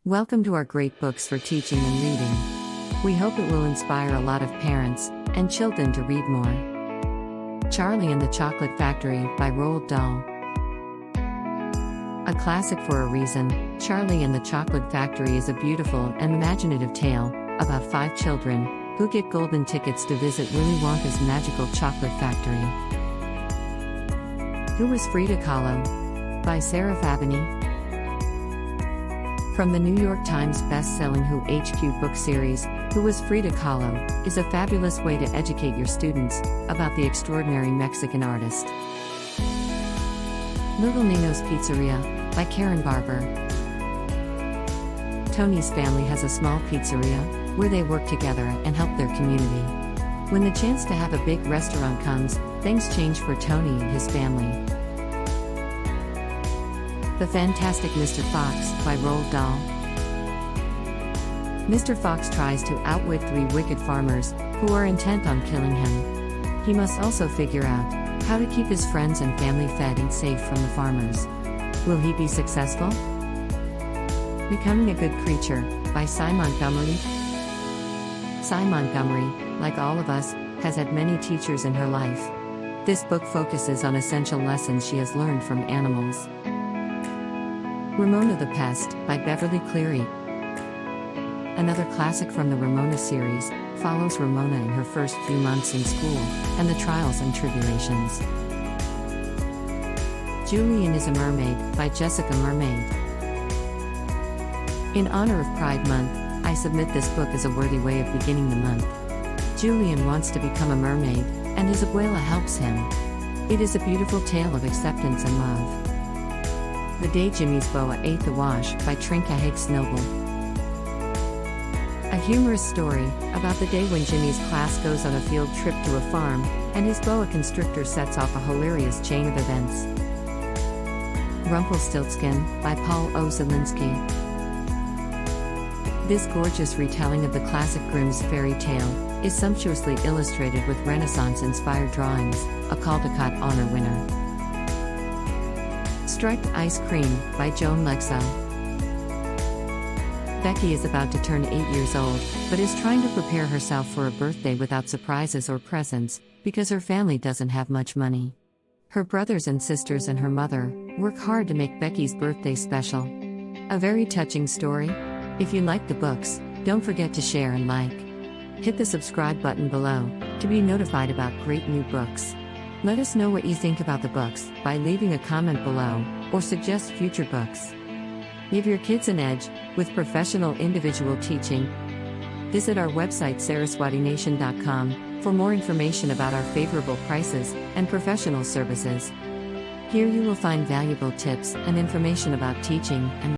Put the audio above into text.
Welcome to our great books for teaching and reading. We hope it will inspire a lot of parents and children to read more. Charlie and the Chocolate Factory by Roald Dahl. A classic for a reason, Charlie and the Chocolate Factory is a beautiful and imaginative tale about 5 children who get golden tickets to visit Willy Wonka's magical chocolate factory. Who Was Frida Kahlo? By Sarah Fabiny. From the New York Times best-selling Who HQ book series, Who Was Frida Kahlo is a fabulous way to educate your students about the extraordinary Mexican artist. Little Nino's Pizzeria by Karen Barbour. Tony's family has a small pizzeria where they work together and help their community. When the chance to have a big restaurant comes, things change for Tony and his family. The Fantastic Mr. Fox by Roald Dahl. Mr. Fox tries to outwit 3 wicked farmers who are intent on killing him. He must also figure out how to keep his friends and family fed and safe from the farmers. Will he be successful? Becoming a Good Creature by Cy Montgomery. Cy Montgomery, like all of us, has had many teachers in her life. This book focuses on essential lessons she has learned from animals. Ramona the Pest by Beverly Cleary. Another classic from the Ramona series, follows Ramona in her first few months in school and the trials and tribulations. Julian is a Mermaid by Jessica Mermaid. In honor of Pride Month, I submit this book as a worthy way of beginning the month. Julian wants to become a mermaid, and his abuela helps him. It is a beautiful tale of acceptance and love. The Day Jimmy's Boa Ate the Wash by Trinka Hicks Noble. A humorous story about the day when Jimmy's class goes on a field trip to a farm, and his boa constrictor sets off a hilarious chain of events. Rumplestiltskin by Paul O. Zielinski. This gorgeous retelling of the classic Grimm's fairy tale is sumptuously illustrated with Renaissance-inspired drawings, a Caldecott Honor winner. Striped Ice Cream by Joan Lexo. Becky is about to turn 8 years old, but is trying to prepare herself for a birthday without surprises or presents, because her family doesn't have much money. Her brothers and sisters and her mother work hard to make Becky's birthday special. A very touching story. If you like the books, don't forget to share and like. Hit the subscribe button below to be notified about great new books. Let us know what you think about the books by leaving a comment below, or suggest future books. Give your kids an edge with professional individual teaching. Visit our website saraswatynation.com for more information about our favorable prices and professional services. Here you will find valuable tips and information about teaching and